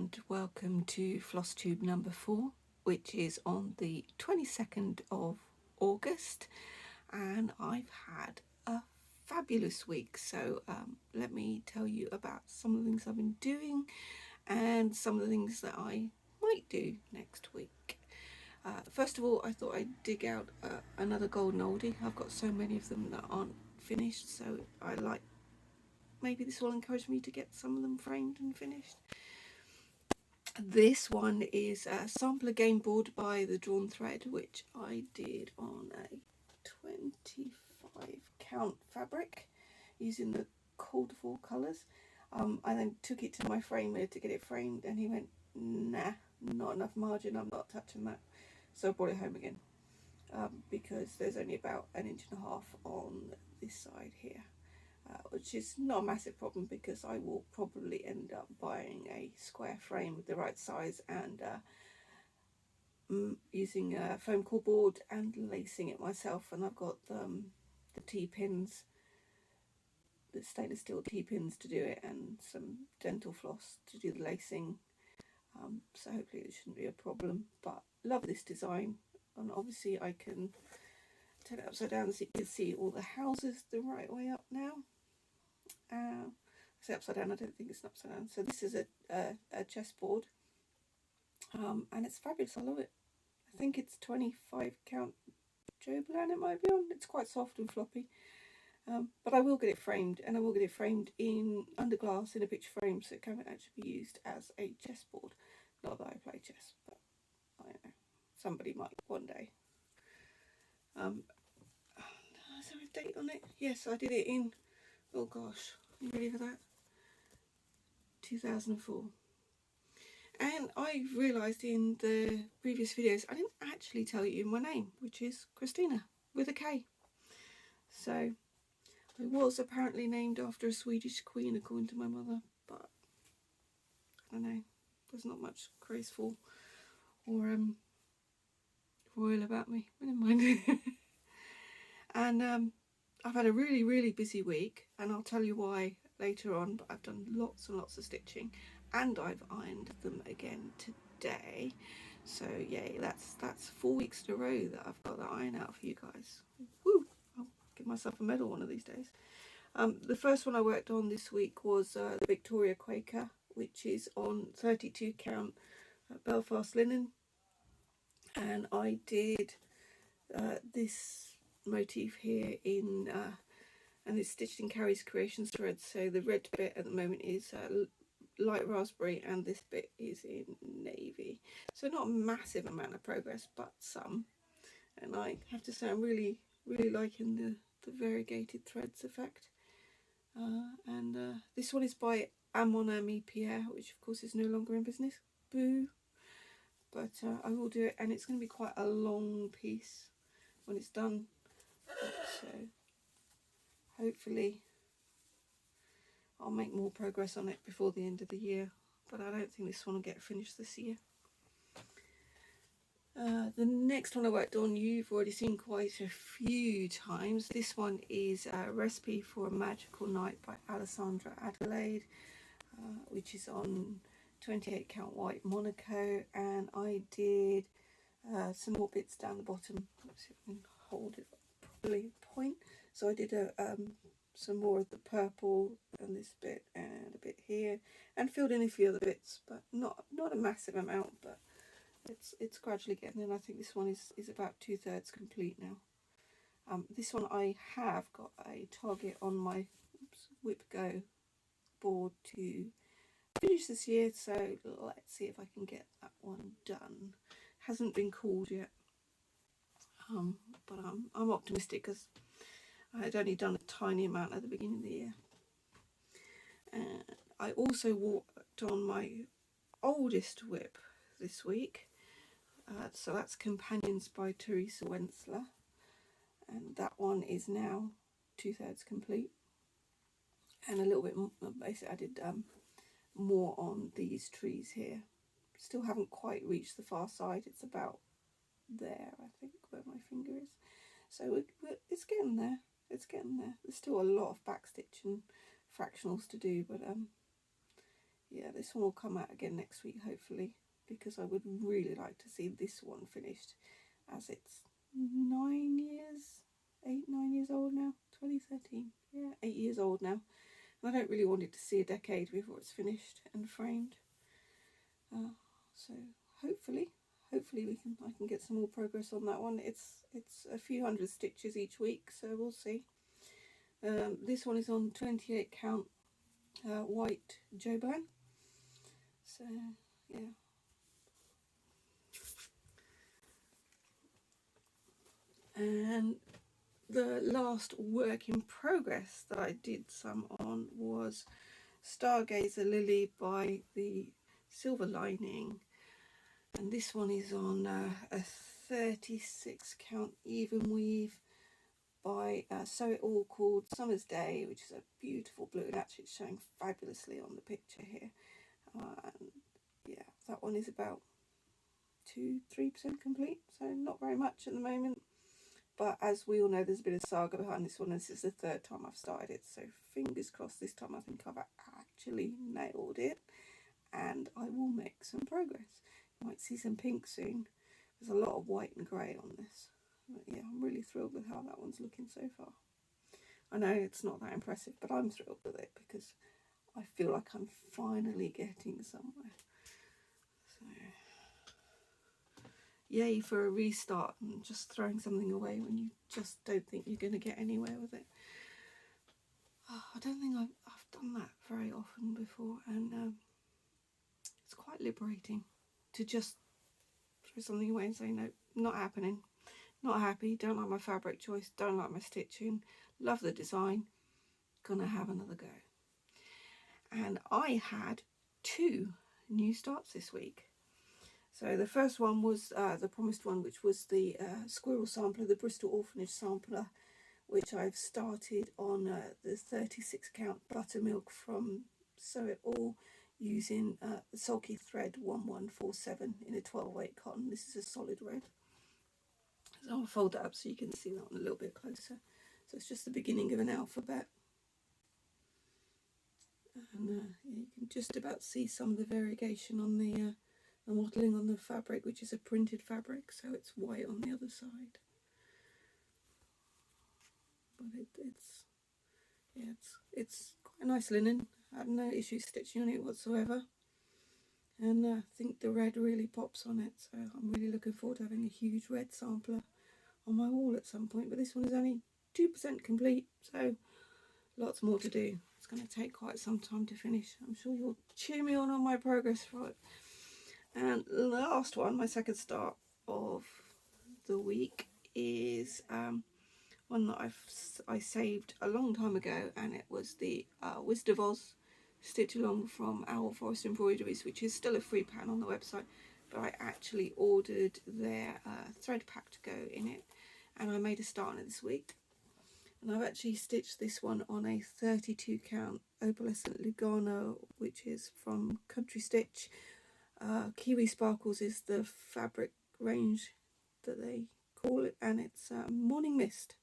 and welcome to Flosstube number 4, which is on the 22nd of August, and I've had a fabulous week. So let me tell you about some of the things I've been doing and some of the things that I might do next week. First of all, I thought I'd dig out another golden oldie. I've got so many of them that aren't finished, so maybe this will encourage me to get some of them framed and finished. This one is a sampler game board by the Drawn Thread, which I did on a 25 count fabric using the called for colours. I then took it to my framer to get it framed, and he went, nah, not enough margin, I'm not touching that. So I brought it home again, because there's only about 1.5 inches on this side here. Which is not a massive problem, because I will probably end up buying a square frame with the right size and using a foam core board and lacing it myself. And I've got the T-pins, the stainless steel T-pins to do it, and some dental floss to do the lacing. So hopefully it shouldn't be a problem, but love this design. And obviously I can turn it upside down so you can see all the houses the right way up now. I say upside down, I don't think it's upside down. So this is a chessboard, and it's fabulous. I love it. I think it's 25 count Jobelan it might be on. It's quite soft and floppy, but I will get it framed, and I will get it framed in under glass in a picture frame, so it can actually be used as a chessboard. Not that I play chess, but I know somebody might one day. Is there a date on it? Yes, I did it in, oh gosh, you ready for that? 2004. And I realised in the previous videos I didn't actually tell you my name, which is Christina with a K. So I was apparently named after a Swedish queen according to my mother, but I don't know, there's not much graceful or royal about me, but never mind. And I've had a really busy week, and I'll tell you why later on, but I've done lots and lots of stitching, and I've ironed them again today. So yay, that's 4 weeks in a row that I've got the iron out for you guys. Woo! I'll give myself a medal one of these days. The first one I worked on this week was the Victoria Quaker, which is on 32 count Belfast linen, and I did this motif here in and it's stitched in Carrie's Creations thread. So the red bit at the moment is light raspberry, and this bit is in navy. So not a massive amount of progress, but some. And I have to say I'm really liking the variegated threads effect. And this one is by Mon Ami Pierre, which of course is no longer in business. Boo! But I will do it, and it's going to be quite a long piece when it's done. So hopefully I'll make more progress on it before the end of the year, but I don't think this one will get finished this year. The next one I worked on you've already seen quite a few times. This one is a recipe for a magical night by Alessandra Adelaide, which is on 28 count white Monaco, and I did some more bits down the bottom. Let's see if I can hold it properly point. So I did some more of the purple and this bit and a bit here, and filled in a few other bits, but not a massive amount, but it's gradually getting in. I think this one is about 2/3 complete now. This one I have got a target on my Whip Go board to finish this year, so let's see if I can get that one done. Hasn't been called yet, but I'm optimistic, because I had only done a tiny amount at the beginning of the year. And I also worked on my oldest whip this week. So that's Companions by Teresa Wensler, and that one is now 2/3 complete. And a little bit more, basically I did more on these trees here. Still haven't quite reached the far side, it's about there I think where my finger is. So it's getting there. It's getting there. There's still a lot of backstitch and fractionals to do, but yeah, this one will come out again next week, hopefully, because I would really like to see this one finished, as it's 9 years, 9 years old now, 2013, yeah, 8 years old now. And I don't really want it to see a decade before it's finished and framed. So hopefully I can get some more progress on that one. It's a few hundred stitches each week, so we'll see. This one is on 28 count white Joban. So yeah. And the last work in progress that I did some on was Stargazer Lily by the Silver Lining, and this one is on a 36 count even weave by Sew It All, called Summer's Day, which is a beautiful blue, and actually it's showing fabulously on the picture here. And yeah, that one is about 2-3% complete, so not very much at the moment. But as we all know, there's a bit of saga behind this one. This is the third time I've started it, so fingers crossed this time I think I've actually nailed it, and I will make some progress. You might see some pink soon. There's a lot of white and grey on this. But yeah, I'm really thrilled with how that one's looking so far. I know it's not that impressive, but I'm thrilled with it because I feel like I'm finally getting somewhere. So, yay for a restart and just throwing something away when you just don't think you're going to get anywhere with it. Oh, I don't think I've done that very often before, and it's quite liberating to just throw something away and say, no, not happening, not happy, don't like my fabric choice, don't like my stitching, love the design, gonna have another go. And I had 2 new starts this week. So the first one was the promised one, which was the Squirrel Sampler, the Bristol Orphanage Sampler, which I've started on the 36 count buttermilk from Sew It All, using the Sulky Thread 1147 in a 12-weight cotton. This is a solid red. So I'll fold that up so you can see that one a little bit closer. So it's just the beginning of an alphabet. And you can just about see some of the variegation on the mottling on the fabric, which is a printed fabric, so it's white on the other side. But it's quite a nice linen. I had no issues stitching on it whatsoever, and I think the red really pops on it, so I'm really looking forward to having a huge red sampler on my wall at some point. But this one is only 2% complete, so lots more to do. It's going to take quite some time to finish. I'm sure you'll cheer me on my progress for it. And the last one, my second start of the week, is one that I saved a long time ago, and it was the Wizard of Oz stitch along from Owl Forest Embroideries, which is still a free pattern on the website, but I actually ordered their thread pack to go in it, and I made a start on it this week. And I've actually stitched this one on a 32 count opalescent Lugano, which is from Country Stitch. Kiwi Sparkles is the fabric range that they call it, and it's Morning Mist.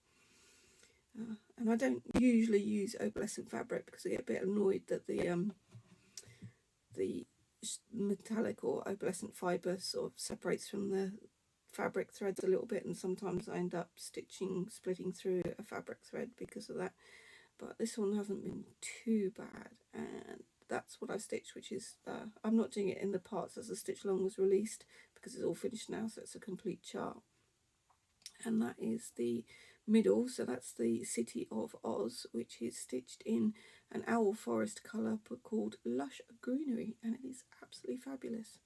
And I don't usually use opalescent fabric because I get a bit annoyed that the metallic or opalescent fibre sort of separates from the fabric threads a little bit, and sometimes I end up splitting through a fabric thread because of that. But this one hasn't been too bad, and that's what I've stitched, which is I'm not doing it in the parts as the stitch along was released because it's all finished now, so it's a complete chart. And that is the middle, so that's the City of Oz, which is stitched in an Owl Forest colour called Lush Greenery, and it is absolutely fabulous.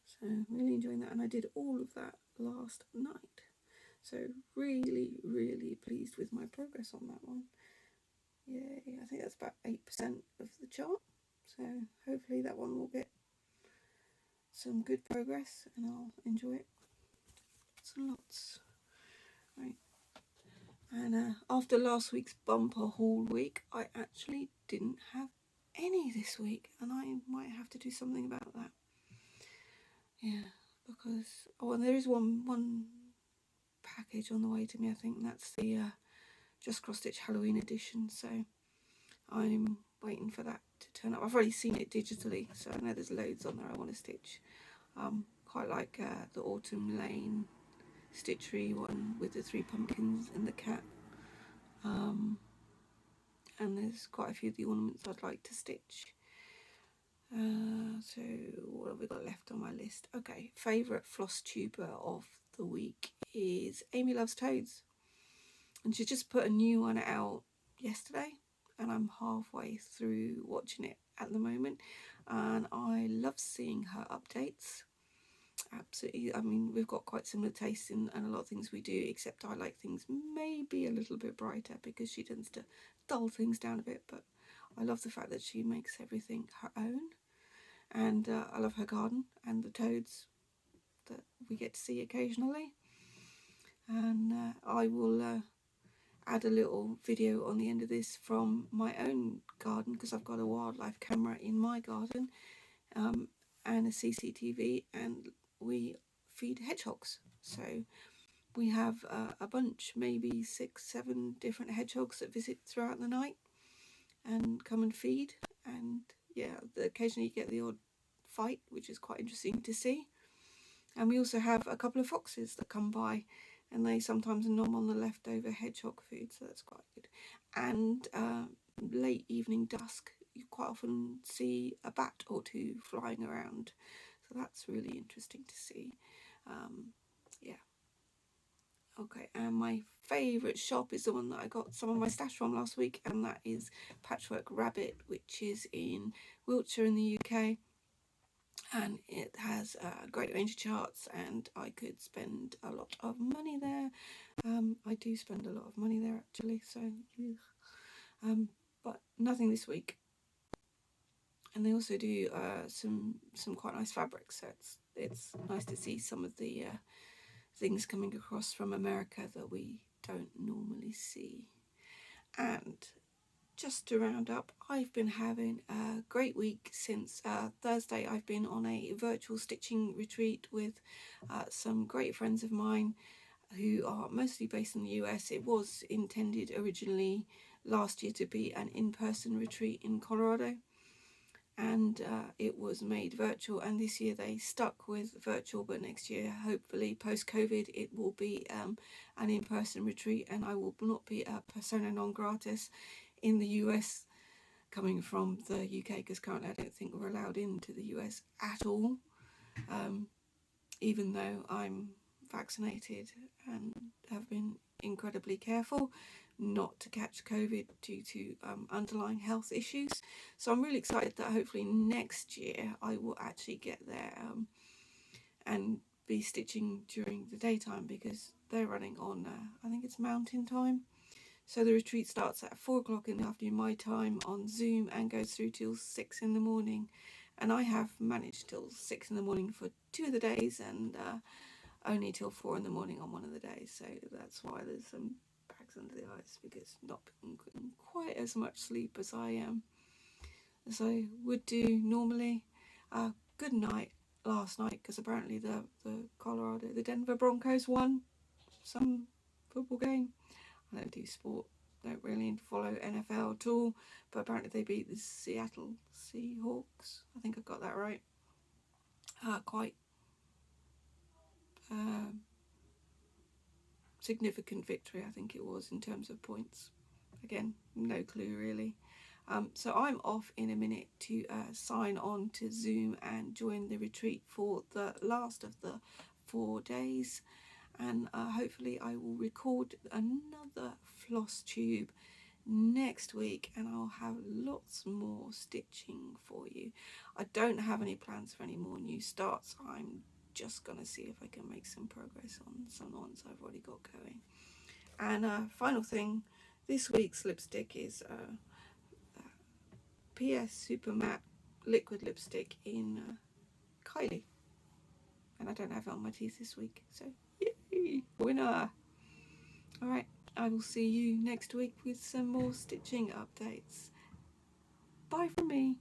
So really enjoying that, and I did all of that last night, so really pleased with my progress on that one. Yay, I think that's about 8% of the chart, so hopefully that one will get some good progress and I'll enjoy it lots and lots. Right, and after last week's bumper haul week, I actually didn't have any this week, and I might have to do something about that. Yeah, because and there is one package on the way to me, I think. That's the Just Cross Stitch Halloween edition, so I'm waiting for that to turn up. I've already seen it digitally, so I know there's loads on there I want to stitch. Quite like the Autumn Lane stitchery one with the 3 pumpkins and the cat. And there's quite a few of the ornaments I'd like to stitch. So what have we got left on my list? Okay, favourite floss tuber of the week is Amy Loves Toads, and she just put a new one out yesterday, and I'm halfway through watching it at the moment, and I love seeing her updates. Absolutely. I mean, we've got quite similar tastes in a lot of things we do, except I like things maybe a little bit brighter because she tends to dull things down a bit, but I love the fact that she makes everything her own. And I love her garden and the toads that we get to see occasionally. And I will add a little video on the end of this from my own garden, because I've got a wildlife camera in my garden, and a CCTV, and we feed hedgehogs. So we have a bunch, maybe 6-7 different hedgehogs that visit throughout the night and come and feed. And yeah, occasionally you get the odd fight, which is quite interesting to see. And we also have a couple of foxes that come by, and they sometimes nom on the leftover hedgehog food, so that's quite good. And late evening dusk, you quite often see a bat or two flying around, so that's really interesting to see. Yeah. Okay, and my favourite shop is the one that I got some of my stash from last week, and that is Patchwork Rabbit, which is in Wiltshire in the UK. And it has a great range of charts, and I could spend a lot of money there. I do spend a lot of money there actually, so but nothing this week. And they also do some quite nice fabrics, so it's nice to see some of the things coming across from America that we don't normally see. And just to round up, I've been having a great week since Thursday. I've been on a virtual stitching retreat with some great friends of mine who are mostly based in the US. It was intended originally last year to be an in-person retreat in Colorado, and it was made virtual, and this year they stuck with virtual, but next year, hopefully post-COVID, it will be an in-person retreat, and I will not be a persona non gratis in the US coming from the UK, because currently I don't think we're allowed into the US at all, even though I'm vaccinated and have been incredibly careful not to catch COVID due to underlying health issues. So I'm really excited that hopefully next year I will actually get there and be stitching during the daytime, because they're running on I think it's mountain time. So the retreat starts at 4 o'clock in the afternoon my time on Zoom and goes through till 6 in the morning. And I have managed till 6 in the morning for 2 of the days, and only till 4 in the morning on one of the days. So that's why there's some bags under the eyes, because not getting quite as much sleep as I would do normally. Good night last night, because apparently the Denver Broncos won some football game. I don't do sport, don't really follow NFL at all, but apparently they beat the Seattle Seahawks. I think I got that right. Quite significant victory, I think it was, in terms of points. Again, no clue really. So I'm off in a minute to sign on to Zoom and join the retreat for the last of the 4 days. And hopefully I will record another Flosstube next week, and I'll have lots more stitching for you. I don't have any plans for any more new starts. I'm just gonna see if I can make some progress on some ones I've already got going. And final thing, this week's lipstick is PS Super Matte liquid lipstick in Kylie, and I don't have it on my teeth this week, so yay, winner. Alright, I will see you next week with some more stitching updates. Bye from me.